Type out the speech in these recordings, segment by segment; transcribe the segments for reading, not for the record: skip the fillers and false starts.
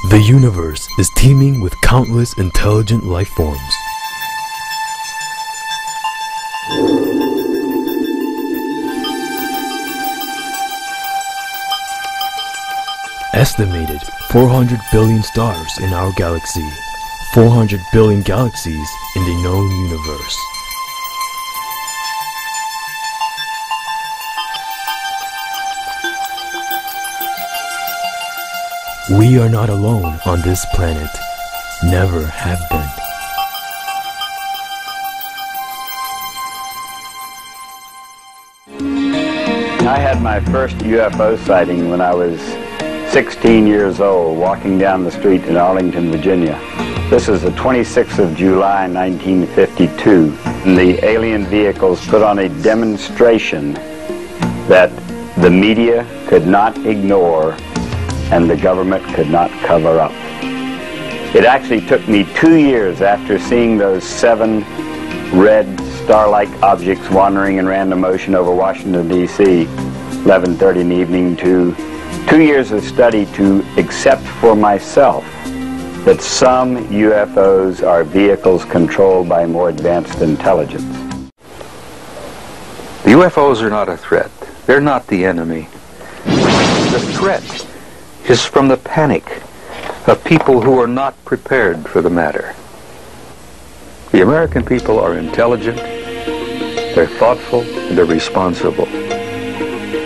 The universe is teeming with countless intelligent life forms. Estimated 400 billion stars in our galaxy, 400 billion galaxies in the known universe. We are not alone on this planet, never have been. I had my first UFO sighting when I was 16 years old, walking down the street in Arlington, Virginia. This is the 26th of July, 1952. And the alien vehicles put on a demonstration that the media could not ignore and the government could not cover up. It actually took me 2 years after seeing those 7 red star-like objects wandering in random motion over Washington, D.C., 11:30 in the evening, to 2 years of study to accept for myself that some UFOs are vehicles controlled by more advanced intelligence. The UFOs are not a threat. They're not the enemy. The threat is from the panic of people who are not prepared for the matter. The American people are intelligent, they're thoughtful, and they're responsible.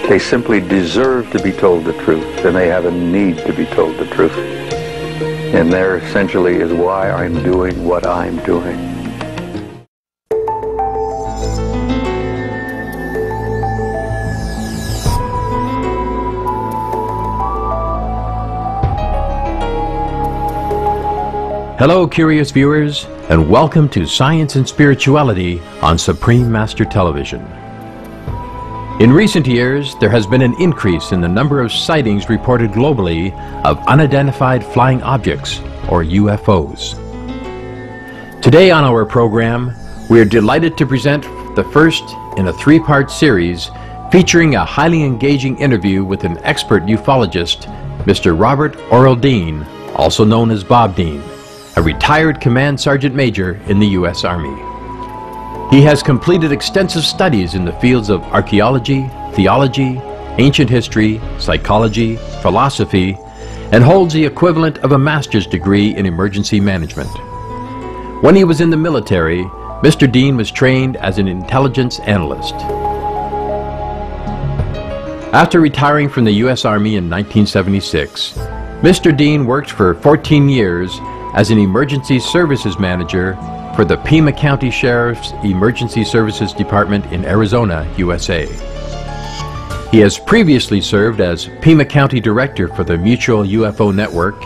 They simply deserve to be told the truth, and they have a need to be told the truth. And there essentially is why I'm doing what I'm doing. Hello, curious viewers, and welcome to Science and Spirituality on Supreme Master Television. In recent years, there has been an increase in the number of sightings reported globally of unidentified flying objects, or UFOs. Today on our program, we are delighted to present the first in a 3-part series featuring a highly engaging interview with an expert ufologist, Mr. Robert Orel Dean, also known as Bob Dean, a retired Command Sergeant Major in the U.S. Army. He has completed extensive studies in the fields of archaeology, theology, ancient history, psychology, philosophy, and holds the equivalent of a master's degree in emergency management. When he was in the military, Mr. Dean was trained as an intelligence analyst. After retiring from the U.S. Army in 1976, Mr. Dean worked for 14 years as an emergency services manager for the Pima County Sheriff's Emergency Services Department in Arizona, USA. He has previously served as Pima County Director for the Mutual UFO Network,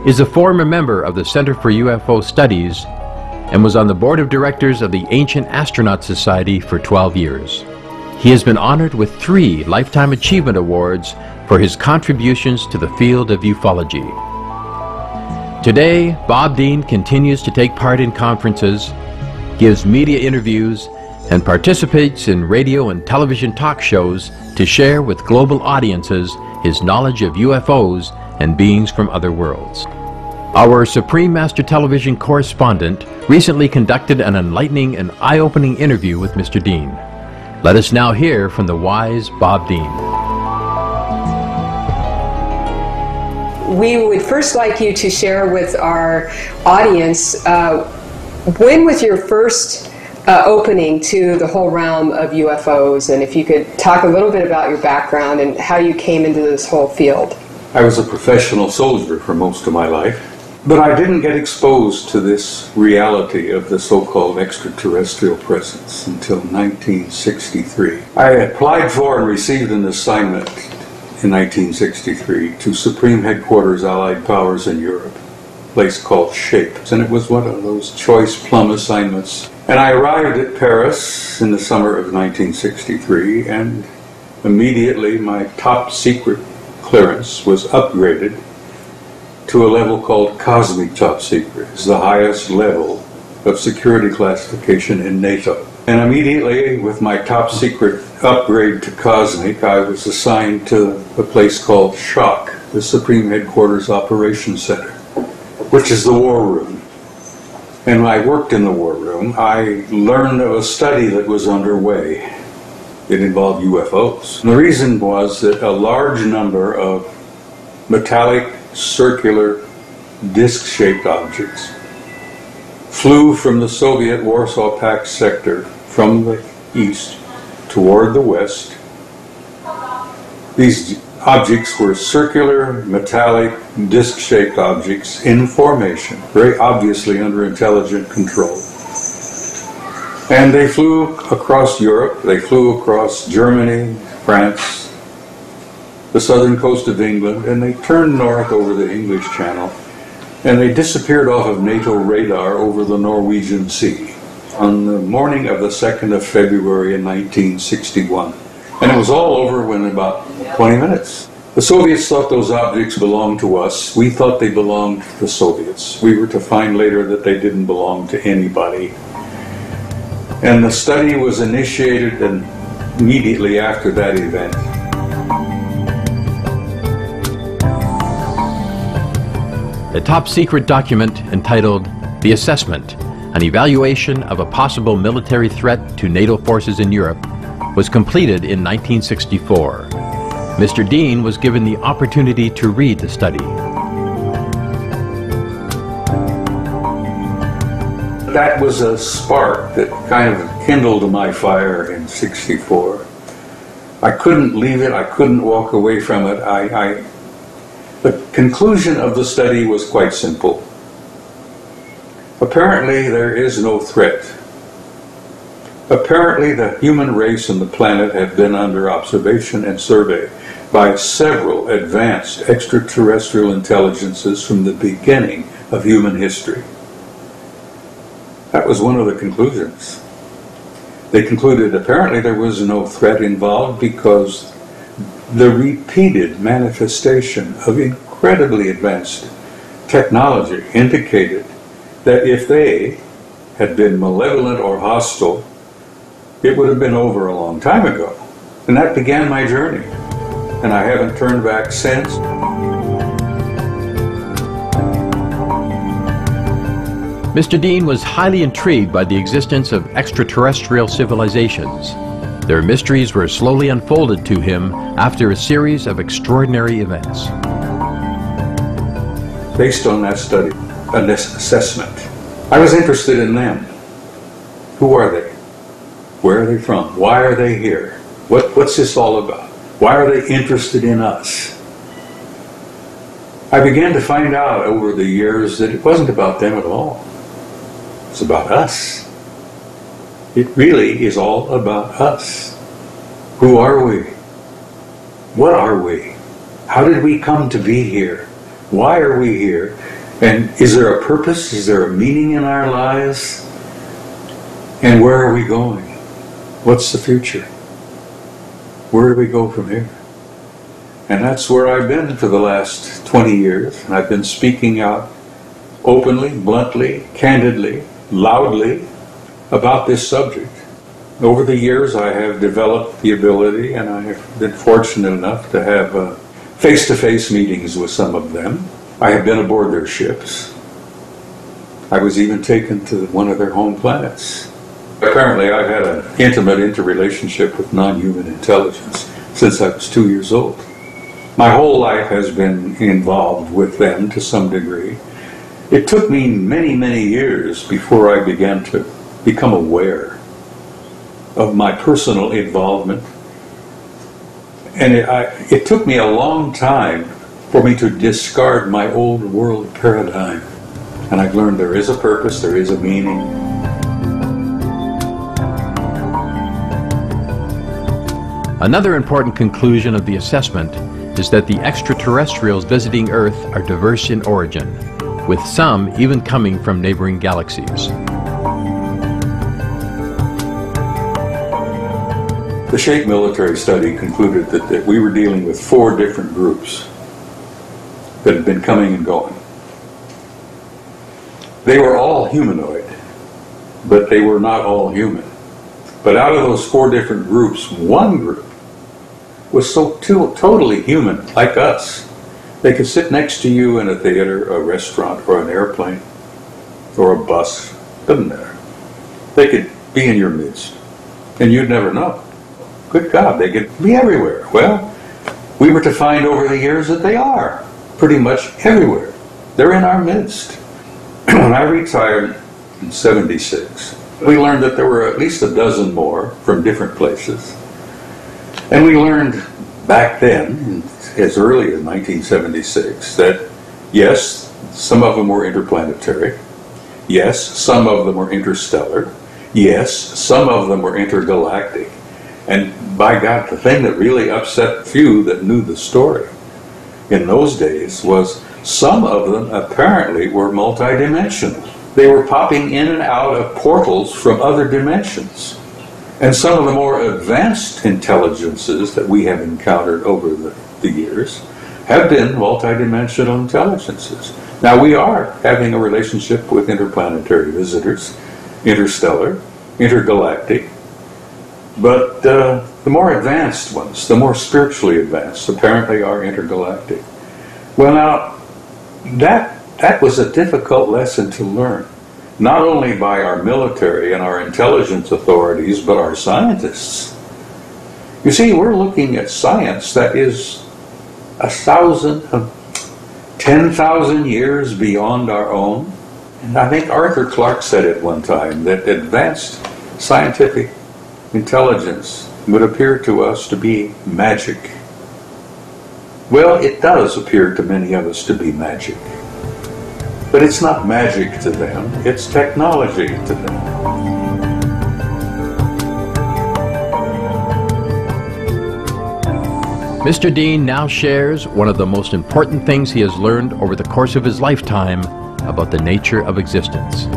is a former member of the Center for UFO Studies, and was on the board of directors of the Ancient Astronaut Society for 12 years. He has been honored with 3 Lifetime Achievement Awards for his contributions to the field of ufology. Today, Bob Dean continues to take part in conferences, gives media interviews, and participates in radio and television talk shows to share with global audiences his knowledge of UFOs and beings from other worlds. Our Supreme Master Television correspondent recently conducted an enlightening and eye-opening interview with Mr. Dean. Let us now hear from the wise Bob Dean. We would first like you to share with our audience when was your first opening to the whole realm of UFOs, and if you could talk a little bit about your background and how you came into this whole field. I was a professional soldier for most of my life, but I didn't get exposed to this reality of the so-called extraterrestrial presence until 1963. I applied for and received an assignment in 1963 to Supreme Headquarters Allied Powers in Europe, a place called SHAPE, and it was one of those choice plum assignments. And I arrived at Paris in the summer of 1963, and immediately my top secret clearance was upgraded to a level called Cosmic Top Secret. It's the highest level of security classification in NATO. And immediately, with my top secret upgrade to Cosmic, I was assigned to a place called SHOCK, the Supreme Headquarters Operations Center, which is the war room. And when I worked in the war room, I learned of a study that was underway. It involved UFOs. And the reason was that a large number of metallic, circular, disc-shaped objects flew from the Soviet Warsaw Pact sector from the east toward the west. These objects were circular, metallic, disc-shaped objects in formation, very obviously under intelligent control. And they flew across Europe, they flew across Germany, France, the southern coast of England, and they turned north over the English Channel, and they disappeared off of NATO radar over the Norwegian Sea on the morning of the 2nd of February in 1961. And it was all over in about 20 minutes. The Soviets thought those objects belonged to us. We thought they belonged to the Soviets. We were to find later that they didn't belong to anybody. And the study was initiated immediately after that event. The top secret document entitled The Assessment, an evaluation of a possible military threat to NATO forces in Europe, was completed in 1964. Mr. Dean was given the opportunity to read the study. That was a spark that kind of kindled my fire in '64. I couldn't leave it, I couldn't walk away from it. The conclusion of the study was quite simple. Apparently there is no threat. Apparently the human race and the planet have been under observation and survey by several advanced extraterrestrial intelligences from the beginning of human history. That was one of the conclusions. They concluded apparently there was no threat involved because the repeated manifestation of incredibly advanced technology indicated that if they had been malevolent or hostile, it would have been over a long time ago. And that began my journey. And I haven't turned back since. Mr. Dean was highly intrigued by the existence of extraterrestrial civilizations. Their mysteries were slowly unfolded to him after a series of extraordinary events. Based on that study, an assessment, I was interested in them. Who are they? Where are they from? Why are they here? What's this all about? Why are they interested in us? I began to find out over the years that it wasn't about them at all. It's about us. It really is all about us. Who are we? What are we? How did we come to be here? Why are we here? And is there a purpose? Is there a meaning in our lives? And where are we going? What's the future? Where do we go from here? And that's where I've been for the last 20 years. And I've been speaking out openly, bluntly, candidly, loudly about this subject. Over the years I have developed the ability, and I have been fortunate enough to have face-to-face meetings with some of them. I have been aboard their ships. I was even taken to one of their home planets. Apparently I've had an intimate interrelationship with non-human intelligence since I was 2 years old. My whole life has been involved with them to some degree. It took me many, many years before I began to become aware of my personal involvement. And it took me a long time for me to discard my old world paradigm. And I've learned there is a purpose, there is a meaning. Another important conclusion of the assessment is that the extraterrestrials visiting Earth are diverse in origin, with some even coming from neighboring galaxies. The Shape military study concluded that we were dealing with 4 different groups that had been coming and going. They were all humanoid, but they were not all human. But out of those 4 different groups, one group was so totally human, like us, They could sit next to you in a theater, a restaurant, or an airplane, or a bus. Doesn't matter. They could be in your midst, and you'd never know. Good God, they could be everywhere. Well, we were to find over the years that they are pretty much everywhere. They're in our midst. When I retired in '76, we learned that there were at least a dozen more from different places. And we learned back then, as early as 1976, that yes, some of them were interplanetary. Yes, some of them were interstellar. Yes, some of them were intergalactic. And by God, the thing that really upset the few that knew the story in those days was some of them apparently were multidimensional. They were popping in and out of portals from other dimensions. And some of the more advanced intelligences that we have encountered over the years have been multidimensional intelligences. Now we are having a relationship with interplanetary visitors, interstellar, intergalactic, but the more advanced ones, the more spiritually advanced, apparently are intergalactic. Well now, that was a difficult lesson to learn, not only by our military and our intelligence authorities, but our scientists. You see, we're looking at science that is 10,000 years beyond our own. And I think Arthur Clarke said it one time, that advanced scientific intelligence would appear to us to be magic. Well, it does appear to many of us to be magic. But it's not magic to them, it's technology to them. Mr. Dean now shares one of the most important things he has learned over the course of his lifetime about the nature of existence.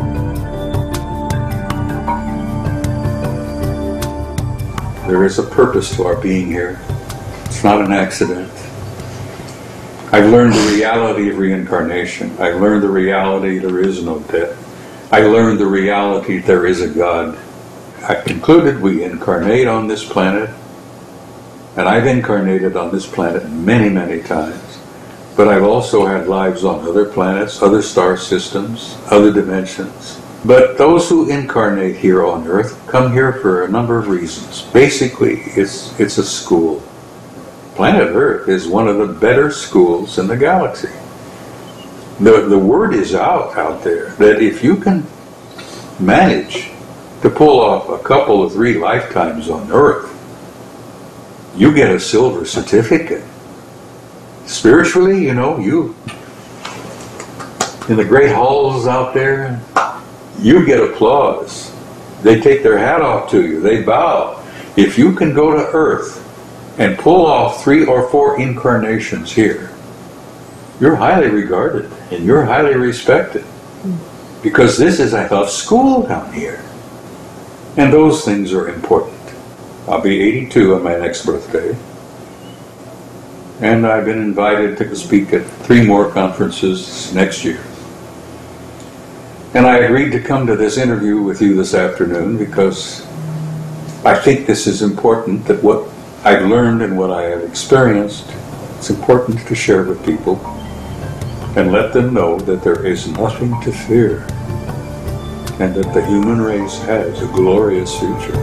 There is a purpose to our being here. It's not an accident. I've learned the reality of reincarnation. I've learned the reality there is no death. I learned the reality there is a God. I concluded we incarnate on this planet, and I've incarnated on this planet many, many times. But I've also had lives on other planets, other star systems, other dimensions. But those who incarnate here on Earth come here for a number of reasons. Basically, it's a school. Planet Earth is one of the better schools in the galaxy. The word is out there that if you can manage to pull off a couple of 3 lifetimes on Earth, you get a silver certificate. Spiritually, you know, you in the great halls out there, you get applause. They take their hat off to you. They bow. If you can go to Earth and pull off 3 or 4 incarnations here, you're highly regarded and you're highly respected. Because this is a tough school down here. And those things are important. I'll be 82 on my next birthday. And I've been invited to speak at 3 more conferences next year. And I agreed to come to this interview with you this afternoon because I think this is important, that what I've learned and what I have experienced, it's important to share with people and let them know that there is nothing to fear and that the human race has a glorious future.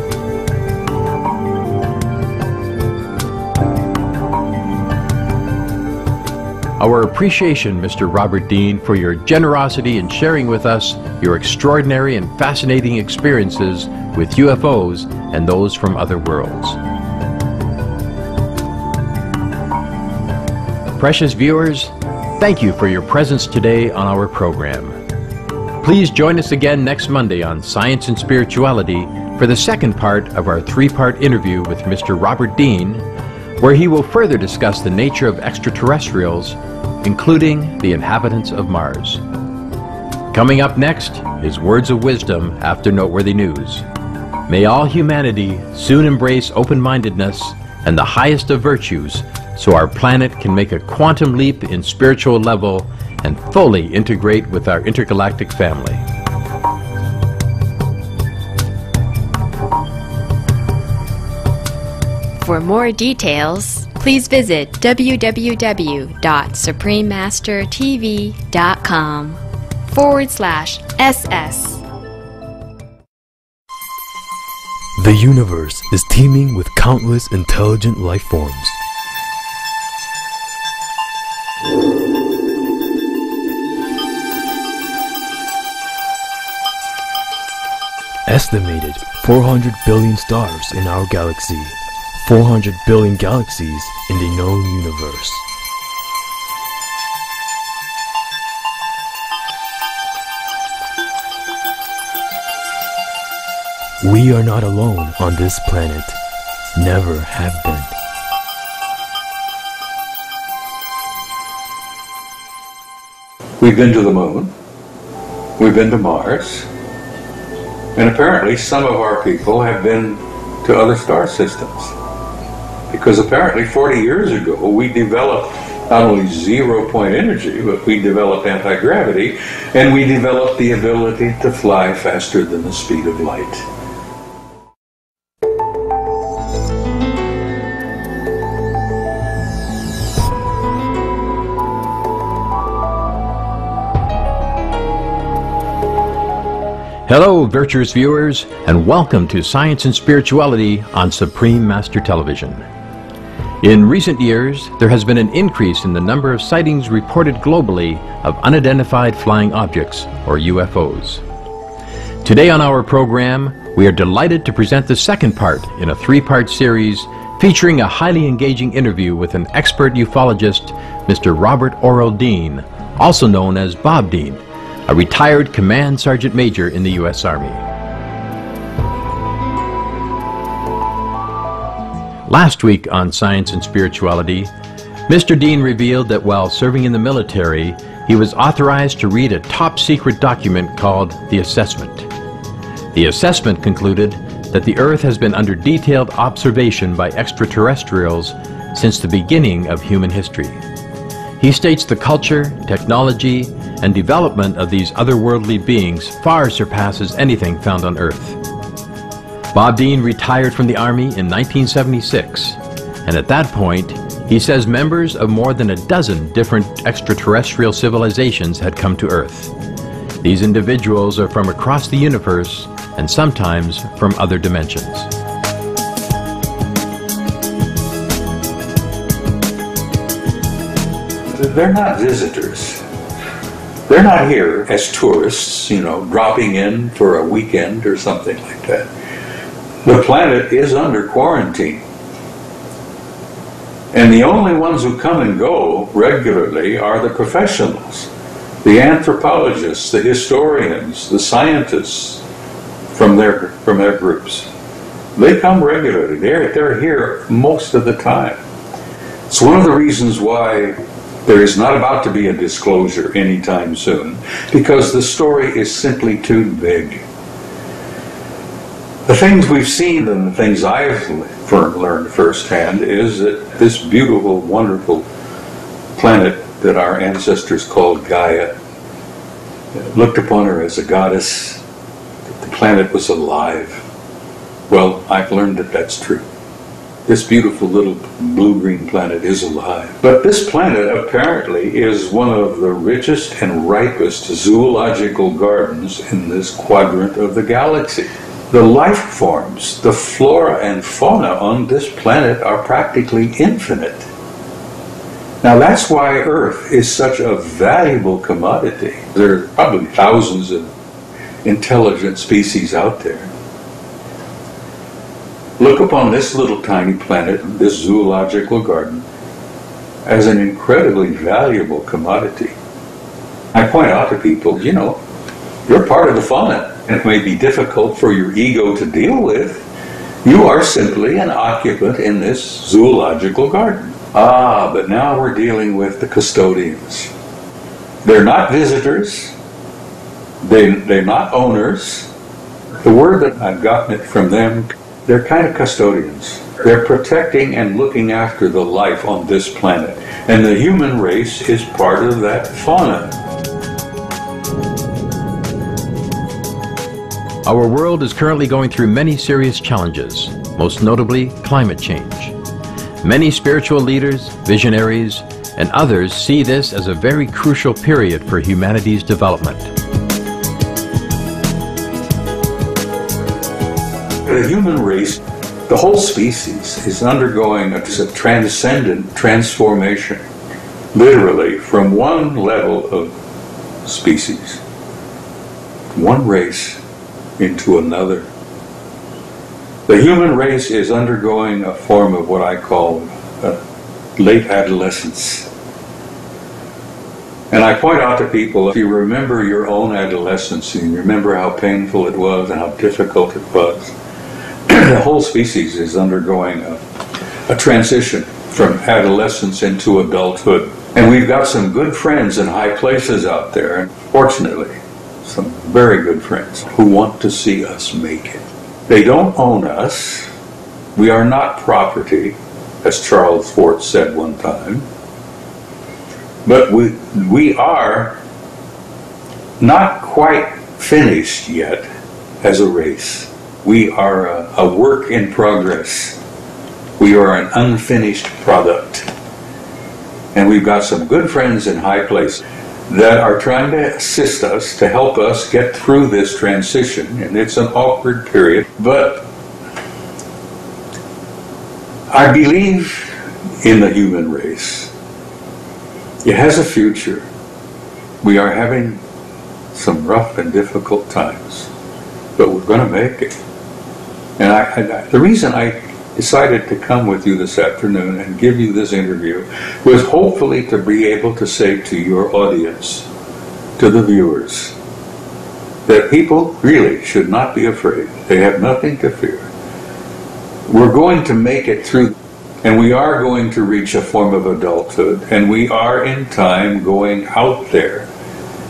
Our appreciation, Mr. Robert Dean, for your generosity in sharing with us your extraordinary and fascinating experiences with UFOs and those from other worlds. Precious viewers, thank you for your presence today on our program. Please join us again next Monday on Science and Spirituality for the second part of our 3-part interview with Mr. Robert Dean, where he will further discuss the nature of extraterrestrials, including the inhabitants of Mars. Coming up next is Words of Wisdom after Noteworthy News. May all humanity soon embrace open-mindedness and the highest of virtues so our planet can make a quantum leap in spiritual level and fully integrate with our intergalactic family. For more details, please visit www.suprememastertv.com/SS. The universe is teeming with countless intelligent life forms. Estimated 400 billion stars in our galaxy, 400 billion galaxies in the known universe. We are not alone on this planet, never have been. We've been to the moon, we've been to Mars, and apparently some of our people have been to other star systems. Because apparently 40 years ago we developed not only zero-point energy, but we developed anti-gravity, and we developed the ability to fly faster than the speed of light. Hello, virtuous viewers, and welcome to Science and Spirituality on Supreme Master Television. In recent years, there has been an increase in the number of sightings reported globally of unidentified flying objects, or UFOs. Today on our program, we are delighted to present the second part in a three-part series featuring a highly engaging interview with an expert ufologist, Mr. Robert Orel Dean, also known as Bob Dean, a retired Command Sergeant Major in the U.S. Army. Last week on Science and Spirituality, Mr. Dean revealed that while serving in the military, he was authorized to read a top-secret document called the Assessment. The assessment concluded that the Earth has been under detailed observation by extraterrestrials since the beginning of human history. He states the culture, technology, and development of these otherworldly beings far surpasses anything found on Earth. Bob Dean retired from the Army in 1976, and at that point, he says members of more than a dozen different extraterrestrial civilizations had come to Earth. These individuals are from across the universe and sometimes from other dimensions. They're not visitors. They're not here as tourists, dropping in for a weekend or something like that. The planet is under quarantine. And the only ones who come and go regularly are the professionals, the anthropologists, the historians, the scientists from their groups. They come regularly. They're here most of the time. It's one of the reasons why there is not about to be a disclosure anytime soon, because the story is simply too big. The things we've seen and the things I've learned firsthand is that this beautiful, wonderful planet that our ancestors called Gaia looked upon her as a goddess, that the planet was alive. Well, I've learned that that's true. This beautiful little blue-green planet is alive. But this planet apparently is one of the richest and ripest zoological gardens in this quadrant of the galaxy. The life forms, the flora and fauna on this planet are practically infinite. Now that's why Earth is such a valuable commodity. There are probably thousands of intelligent species out there. Look upon this little tiny planet, this zoological garden, as an incredibly valuable commodity. I point out to people, you're part of the fauna. It may be difficult for your ego to deal with. You are simply an occupant in this zoological garden. But now we're dealing with the custodians. They're not visitors. They're not owners. The word that I've gotten it from them, they're kind of custodians. They're protecting and looking after the life on this planet. And the human race is part of that fauna. Our world is currently going through many serious challenges, most notably climate change. Many spiritual leaders, visionaries, and others see this as a very crucial period for humanity's development. The human race, the whole species, is undergoing a transcendent transformation, literally, from one level of species, one race, into another. The human race is undergoing a form of what I call late adolescence. And I point out to people, if you remember your own adolescence, and you remember how painful it was and how difficult it was, the whole species is undergoing a transition from adolescence into adulthood. And we've got some good friends in high places out there, and fortunately, some very good friends who want to see us make it. They don't own us. We are not property, as Charles Fort said one time. But we are not quite finished yet as a race. We are a work in progress. We are an unfinished product. And we've got some good friends in high places that are trying to assist us, to help us get through this transition. And it's an awkward period. But I believe in the human race. It has a future. We are having some rough and difficult times, but we're going to make it. And the reason I decided to come with you this afternoon and give you this interview was hopefully to be able to say to your audience, to the viewers, that people really should not be afraid. They have nothing to fear. We're going to make it through, and we are going to reach a form of adulthood, and we are in time going out there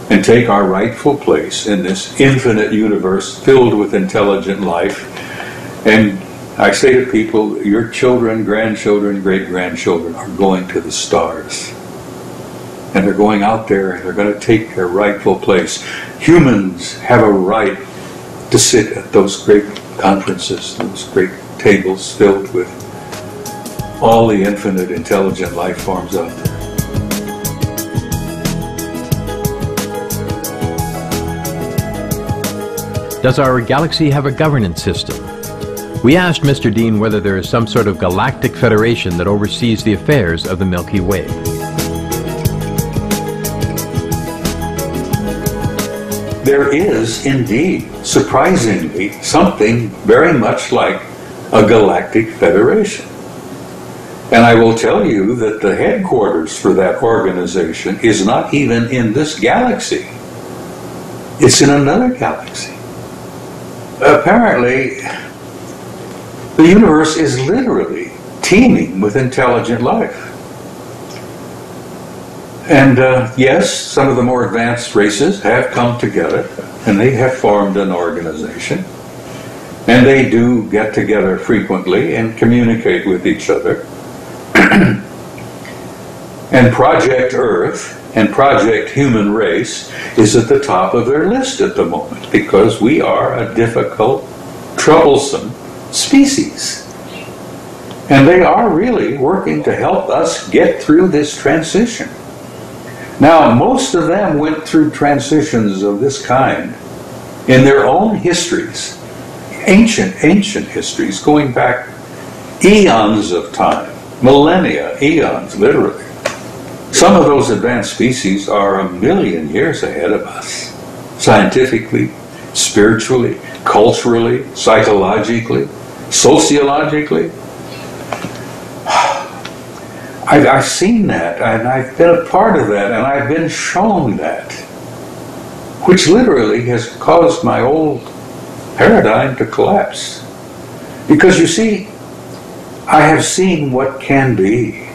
and take our rightful place in this infinite universe filled with intelligent life. And I say to people, your children, grandchildren, great-grandchildren are going to the stars. And they're going out there and they're going to take their rightful place. Humans have a right to sit at those great conferences, those great tables filled with all the infinite intelligent life forms out there. Does our galaxy have a governance system? We asked Mr. Dean whether there is some sort of galactic federation that oversees the affairs of the Milky Way. There is indeed, surprisingly, something very much like a galactic federation. And I will tell you that the headquarters for that organization is not even in this galaxy. It's in another galaxy. Apparently, the universe is literally teeming with intelligent life. And yes, some of the more advanced races have come together and they have formed an organization. And they do get together frequently and communicate with each other. And Project Earth and Project Human Race is at the top of their list at the moment because we are a difficult, troublesome species. And they are really working to help us get through this transition. Now, most of them went through transitions of this kind in their own histories, ancient histories, going back eons of time, millennia, eons, literally. Some of those advanced species are 1,000,000 years ahead of us, scientifically, spiritually, culturally, psychologically, sociologically. I've seen that, and I've been a part of that, and I've been shown that, which literally has caused my old paradigm to collapse. Because you see, I have seen what can be.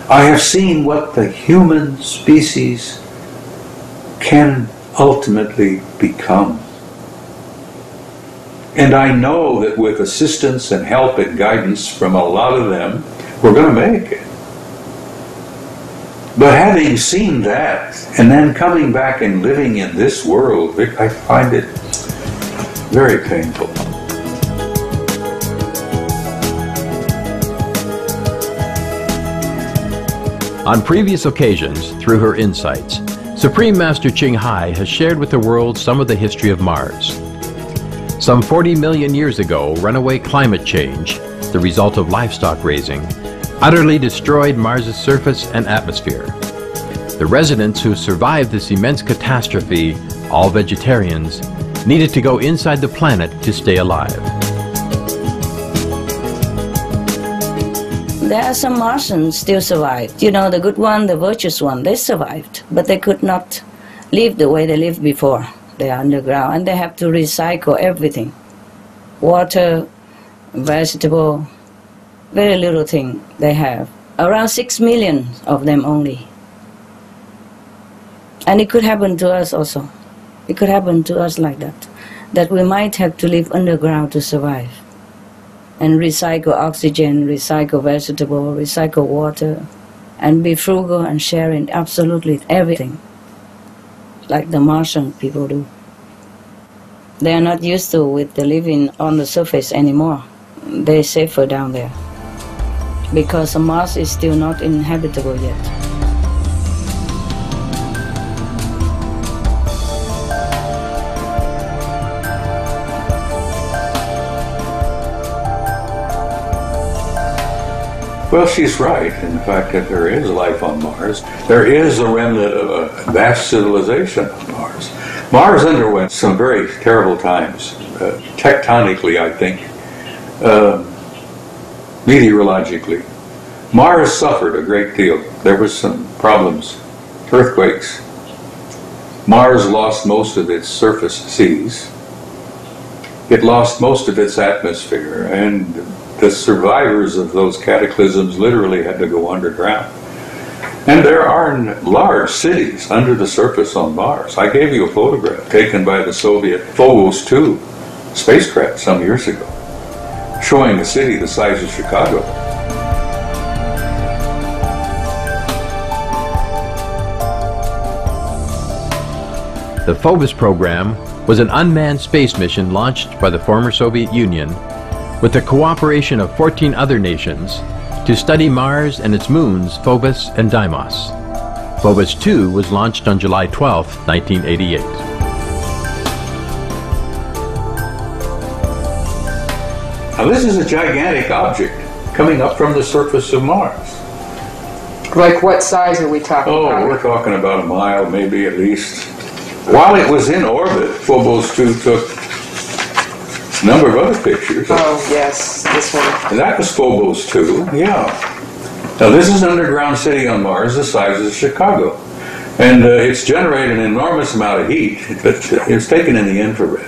I have seen what the human species can ultimately become. And I know that with assistance and help and guidance from a lot of them, we're going to make it. But having seen that, and then coming back and living in this world, I find it very painful. On previous occasions, through her insights, Supreme Master Ching Hai has shared with the world some of the history of Mars. Some 40 million years ago, runaway climate change, the result of livestock raising, utterly destroyed Mars's surface and atmosphere. The residents who survived this immense catastrophe, all vegetarians, needed to go inside the planet to stay alive. There are some Martians still survived. You know, the good one, the virtuous one, they survived, but they could not live the way they lived before. They are underground and they have to recycle everything. Water, vegetable, very little thing they have. Around 6 million of them only. And it could happen to us also. It could happen to us like that. That we might have to live underground to survive. And recycle oxygen, recycle vegetable, recycle water, and be frugal and sharing absolutely everything, like the Martian people do. They are not used to with the living on the surface anymore. They're safer down there, because Mars is still not inhabitable yet. Well, she's right in the fact that there is life on Mars. There is a remnant of a vast civilization on Mars. Mars underwent some very terrible times, tectonically, I think, meteorologically. Mars suffered a great deal. There was some problems, earthquakes. Mars lost most of its surface seas. It lost most of its atmosphere, and the survivors of those cataclysms literally had to go underground. And there are large cities under the surface on Mars. I gave you a photograph taken by the Soviet Phobos 2 spacecraft some years ago, showing a city the size of Chicago. The Phobos program was an unmanned space mission launched by the former Soviet Union with the cooperation of 14 other nations to study Mars and its moons Phobos and Deimos. Phobos 2 was launched on July 12, 1988. Now this is a gigantic object coming up from the surface of Mars. Like what size are we talking about? Oh, we're talking about a mile, maybe at least. While it was in orbit, Phobos 2 took a number of other pictures. Oh, yes, this one. And that was Phobos 2, yeah. Now this is an underground city on Mars the size of Chicago. And it's generated an enormous amount of heat. It's taken in the infrared.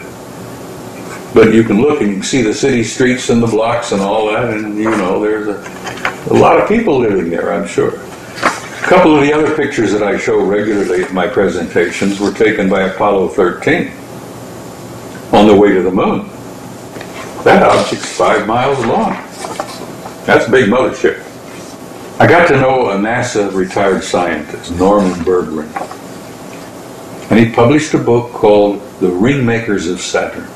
But you can look and you can see the city streets and the blocks and all that, and you know, there's a lot of people living there, I'm sure. A couple of the other pictures that I show regularly at my presentations were taken by Apollo 13 on the way to the moon. That object's 5 miles long. That's a big mothership. I got to know a NASA retired scientist, Norman Berggren, and he published a book called The Ringmakers of Saturn.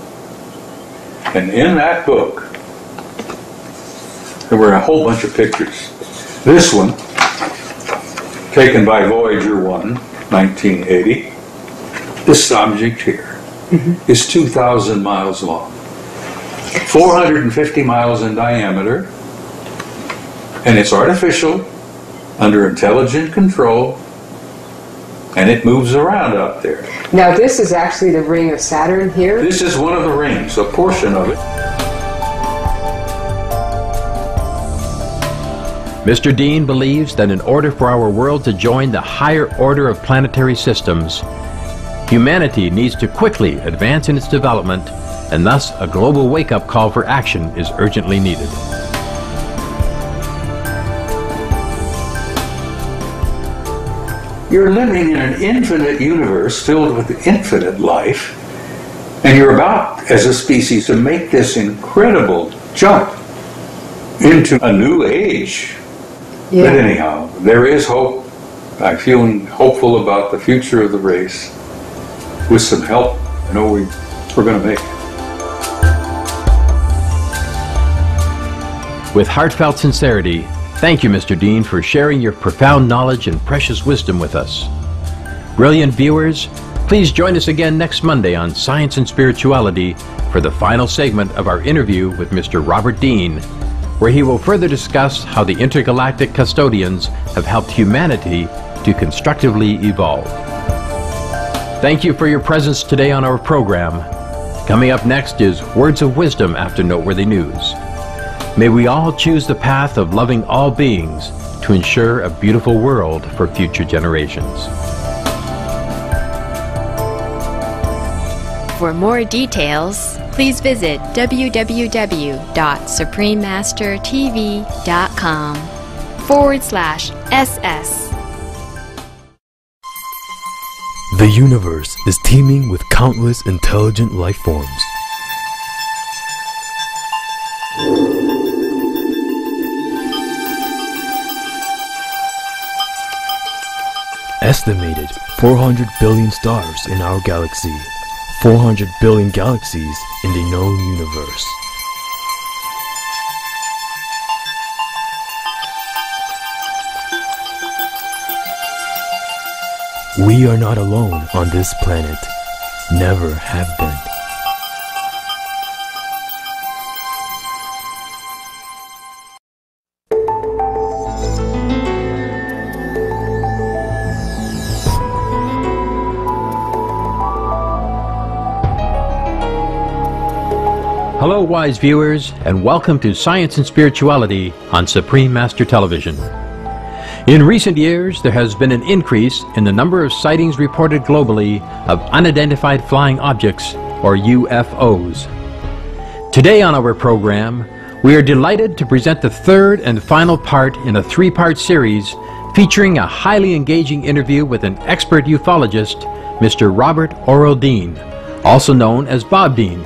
And in that book, there were a whole bunch of pictures. This one, taken by Voyager 1, 1980, this object here is 2,000 miles long, 450 miles in diameter, and it's artificial, under intelligent control, and it moves around out there. Now this is actually the ring of Saturn here? This is one of the rings, a portion of it. Mr. Dean believes that in order for our world to join the higher order of planetary systems, humanity needs to quickly advance in its development, and thus a global wake-up call for action is urgently needed. You're living in an infinite universe filled with infinite life, and you're about, as a species, to make this incredible jump into a new age. Yeah. But anyhow, there is hope. I'm feeling hopeful about the future of the race. With some help, I know we're going to make it. With heartfelt sincerity, Thank you, Mr. Dean, for sharing your profound knowledge and precious wisdom with us. Brilliant viewers, please join us again next Monday on Science and Spirituality for the final segment of our interview with Mr. Robert Dean, where he will further discuss how the intergalactic custodians have helped humanity to constructively evolve. Thank you for your presence today on our program. Coming up next is Words of Wisdom after Noteworthy News. May we all choose the path of loving all beings to ensure a beautiful world for future generations. For more details, please visit www.suprememastertv.com/SS. The universe is teeming with countless intelligent life forms. Estimated 400 billion stars in our galaxy, 400 billion galaxies in the known universe. We are not alone on this planet, never have been. Hello, wise viewers, and welcome to Science and Spirituality on Supreme Master Television. In recent years, there has been an increase in the number of sightings reported globally of unidentified flying objects, or UFOs. Today on our program, we are delighted to present the third and final part in a three-part series featuring a highly engaging interview with an expert ufologist, Mr. Robert Orel Dean, also known as Bob Dean,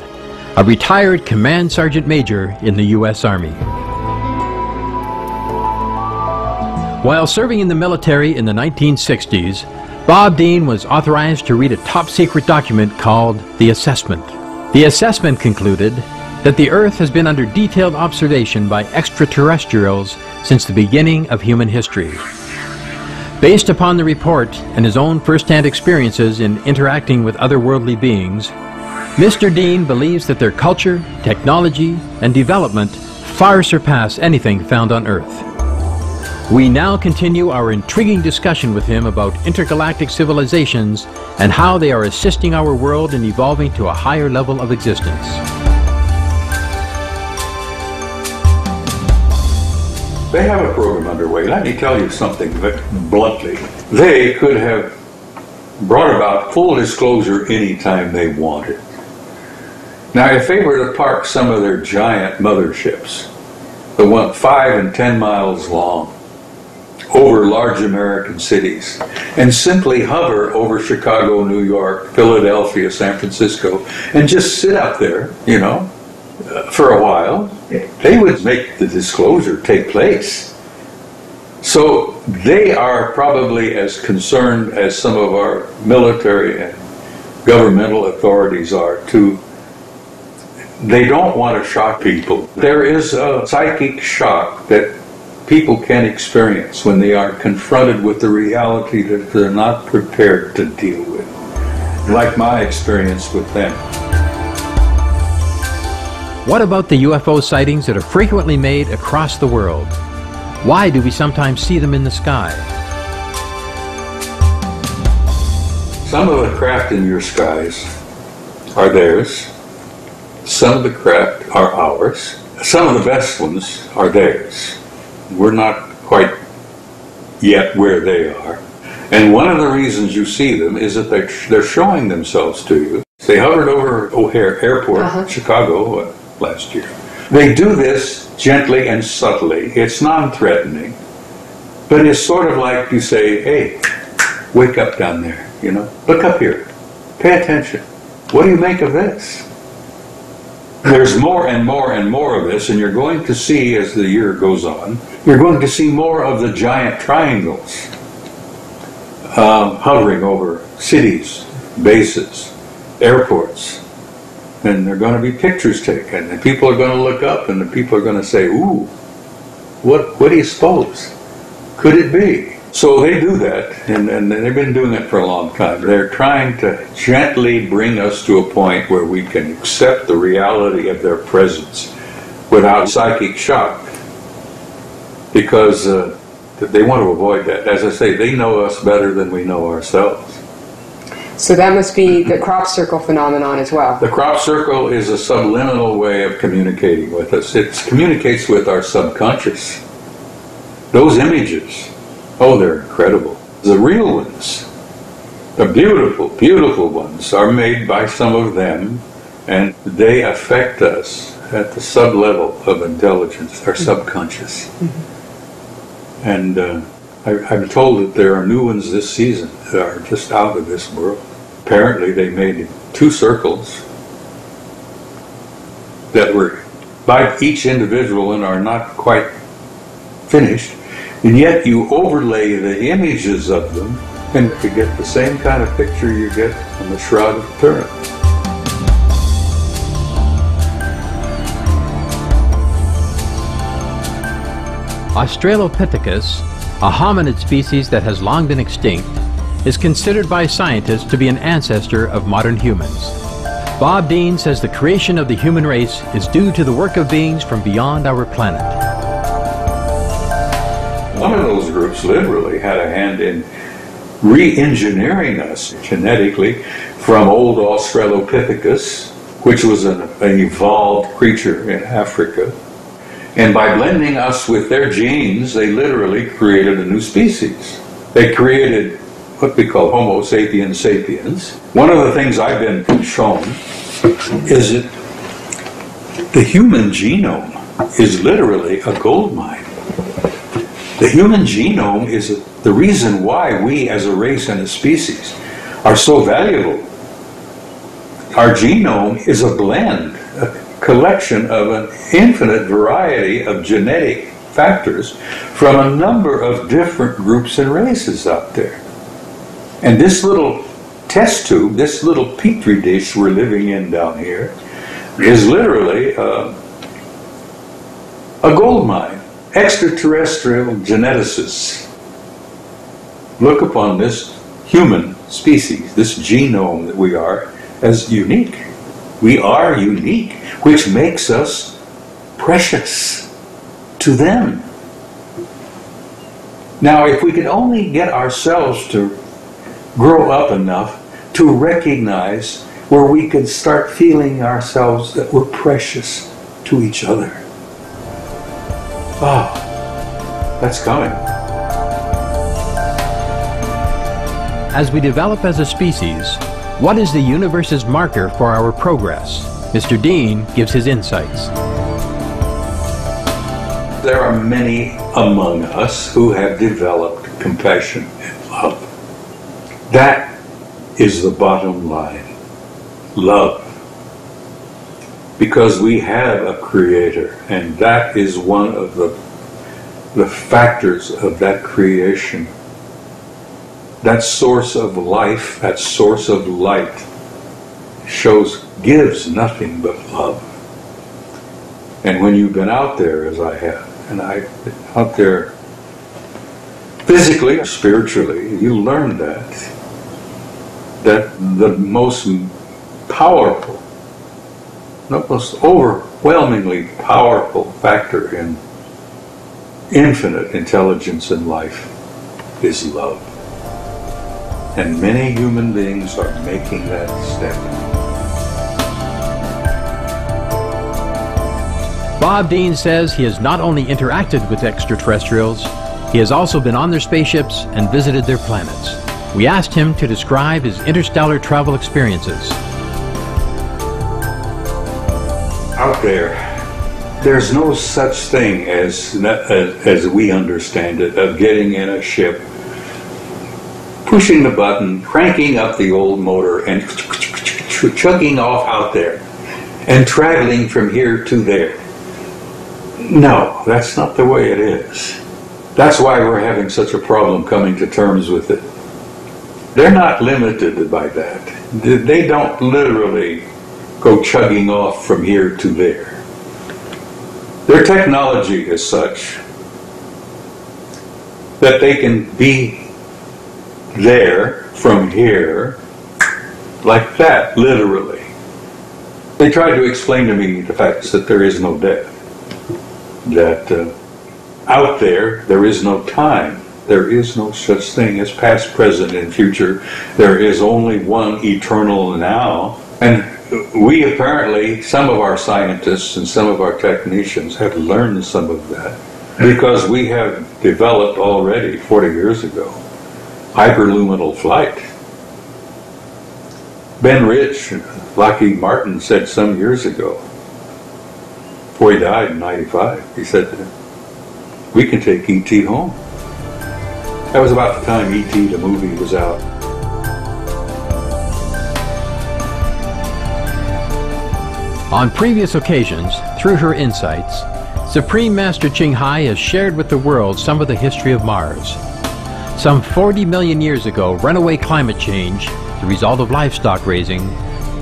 a retired Command Sergeant Major in the U.S. Army. While serving in the military in the 1960s, Bob Dean was authorized to read a top-secret document called the Assessment. The assessment concluded that the Earth has been under detailed observation by extraterrestrials since the beginning of human history. Based upon the report and his own first-hand experiences in interacting with otherworldly beings, Mr. Dean believes that their culture, technology, and development far surpass anything found on Earth. We now continue our intriguing discussion with him about intergalactic civilizations and how they are assisting our world in evolving to a higher level of existence. They have a program underway. Let me tell you something bluntly. They could have brought about full disclosure anytime they wanted. Now, if they were to park some of their giant motherships, the one 5 and 10 miles long, over large American cities, and simply hover over Chicago, New York, Philadelphia, San Francisco, and just sit up there, you know, for a while, they would make the disclosure take place. So they are probably as concerned as some of our military and governmental authorities are to. They don't want to shock people. There is a psychic shock that people can experience when they are confronted with the reality that they're not prepared to deal with, like my experience with them. What about the UFO sightings that are frequently made across the world? Why do we sometimes see them in the sky? Some of the craft in your skies are theirs. Some of the craft are ours. Some of the best ones are theirs. We're not quite yet where they are. And one of the reasons you see them is that they're showing themselves to you. They hovered over O'Hare Airport, Chicago, last year. They do this gently and subtly. It's non-threatening. But it's sort of like you say, hey, wake up down there, you know. Look up here. Pay attention. What do you make of this? There's more and more and more of this, and you're going to see, as the year goes on, you're going to see more of the giant triangles hovering over cities, bases, airports. And there are going to be pictures taken, and people are going to look up, and the people are going to say, ooh, What do you suppose? Could it be? So they do that, and they've been doing it for a long time. They're trying to gently bring us to a point where we can accept the reality of their presence without psychic shock, because they want to avoid that. As I say, they know us better than we know ourselves. So that must be the crop circle phenomenon as well. The crop circle is a subliminal way of communicating with us. It communicates with our subconscious. Those images, oh, they're incredible. The real ones, the beautiful, beautiful ones, are made by some of them, and they affect us at the sub-level of intelligence, our subconscious. And I'm told that there are new ones this season that are just out of this world. Apparently they made 2 circles that were by each individual and are not quite finished, and yet you overlay the images of them and you get the same kind of picture you get on the Shroud of Turin. Australopithecus, a hominid species that has long been extinct, is considered by scientists to be an ancestor of modern humans. Bob Dean says the creation of the human race is due to the work of beings from beyond our planet. One of those groups literally had a hand in re-engineering us genetically from old Australopithecus, which was an evolved creature in Africa. And by blending us with their genes, they literally created a new species. They created what we call Homo sapiens sapiens. One of the things I've been shown is that the human genome is literally a gold mine. The human genome is the reason why we as a race and a species are so valuable. Our genome is a blend, a collection of an infinite variety of genetic factors from a number of different groups and races out there. And this little test tube, this little petri dish we're living in down here, is literally a gold mine. Extraterrestrial geneticists look upon this human species, this genome that we are, as unique. We are unique, which makes us precious to them. Now, if we could only get ourselves to grow up enough to recognize where we could start feeling ourselves that we're precious to each other. Oh, that's coming. As we develop as a species, what is the universe's marker for our progress? Mr. Dean gives his insights. There are many among us who have developed compassion and love. That is the bottom line. Love. Because we have a creator, and that is one of the factors of that creation. That source of life, that source of light, gives nothing but love. And when you've been out there, as I have, and I've been out there physically, spiritually, you learn that the most powerful, the most overwhelmingly powerful factor in infinite intelligence in life is love. And many human beings are making that step. Bob Dean says he has not only interacted with extraterrestrials, he has also been on their spaceships and visited their planets. We asked him to describe his interstellar travel experiences. Out there's no such thing as we understand it, of getting in a ship, pushing the button, cranking up the old motor, and chugging off out there, and traveling from here to there. No, that's not the way it is. That's why we're having such a problem coming to terms with it. They're not limited by that. They don't literally go chugging off from here to there. Their technology is such that they can be there from here like that, literally. They tried to explain to me the facts that there is no death, that out there is no time, there is no such thing as past, present, and future. There is only one eternal now. And we apparently, some of our scientists and some of our technicians have learned some of that because we have developed already 40 years ago hyperluminal flight. Ben Rich, Lockheed Martin, said some years ago, before he died in 95, he said, we can take E.T. home. That was about the time E.T. the movie was out. On previous occasions, through her insights, Supreme Master Ching Hai has shared with the world some of the history of Mars. Some 40 million years ago, runaway climate change, the result of livestock raising,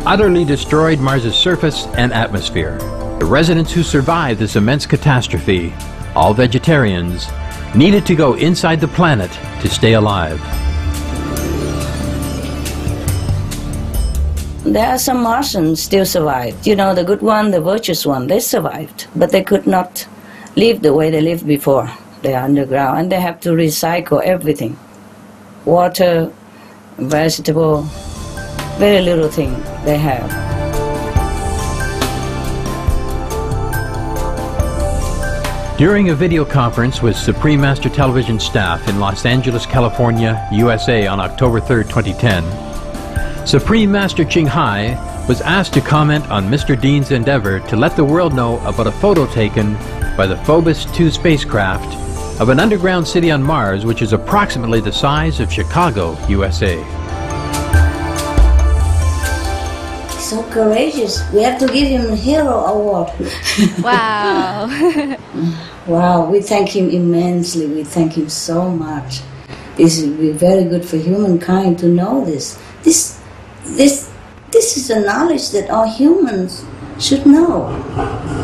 utterly destroyed Mars's surface and atmosphere. The residents who survived this immense catastrophe, all vegetarians, needed to go inside the planet to stay alive. There are some Martians still survived. You know, the good one, the virtuous one, they survived. But they could not live the way they lived before. They are underground and they have to recycle everything. Water, vegetable, very little thing they have. During a video conference with Supreme Master Television staff in Los Angeles, California, USA on October 3, 2010, Supreme Master Ching Hai was asked to comment on Mr. Dean's endeavor to let the world know about a photo taken by the Phobos 2 spacecraft of an underground city on Mars which is approximately the size of Chicago, USA. So courageous. We have to give him a hero award. Wow. Wow, we thank him immensely. We thank him so much. This will be very good for humankind to know this. This is a knowledge that all humans should know.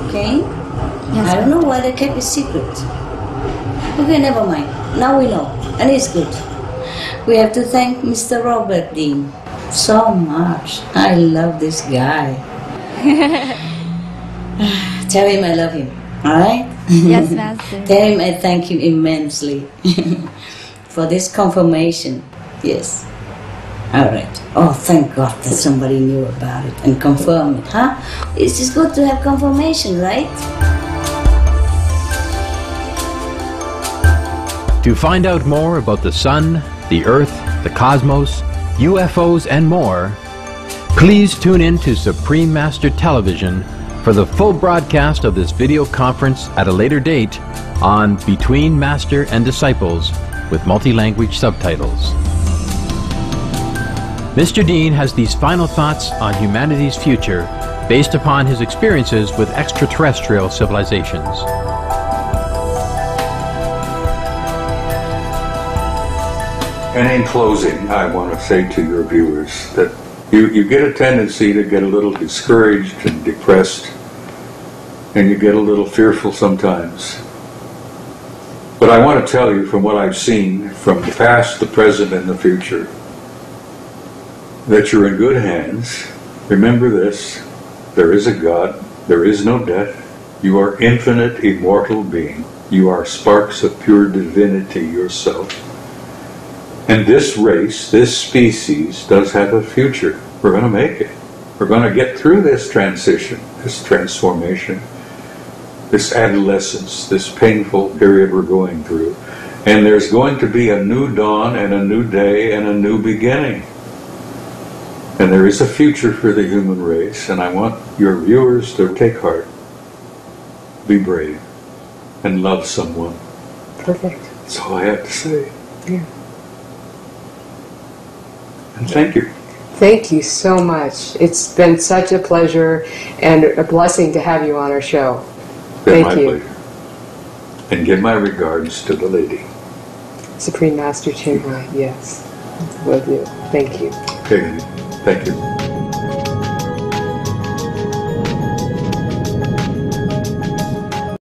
Okay? Yes. I don't know why they kept it secret. Okay, never mind. Now we know, and it's good. We have to thank Mr. Orel Dean so much. I love this guy. Tell him I love him, all right? Yes, Master. Tell him I thank him immensely for this confirmation. Yes. All right. Oh, thank God that somebody knew about it and confirmed it, huh? It's just good to have confirmation, right? To find out more about the Sun, the Earth, the cosmos, UFOs, and more, please tune in to Supreme Master Television for the full broadcast of this video conference at a later date on Between Master and Disciples with multi-language subtitles. Mr. Dean has these final thoughts on humanity's future based upon his experiences with extraterrestrial civilizations. And in closing, I want to say to your viewers that you get a tendency to get a little discouraged and depressed, and you get a little fearful sometimes. But I want to tell you from what I've seen from the past, the present, and the future, that you're in good hands. Remember this, there is a God, there is no death, you are infinite, immortal being, you are sparks of pure divinity yourself. And this race, this species, does have a future. We're going to make it. We're going to get through this transition, this transformation, this adolescence, this painful period we're going through. And there's going to be a new dawn and a new day and a new beginning. And there is a future for the human race, and I want your viewers to take heart, be brave, and love someone. Perfect. That's all I have to say. Yeah. And thank you. Thank you so much. It's been such a pleasure and a blessing to have you on our show. Been Thank my you. pleasure. And give my regards to the lady. Supreme Master Ching Hai, yes. Will do. Thank you. Okay, thank you.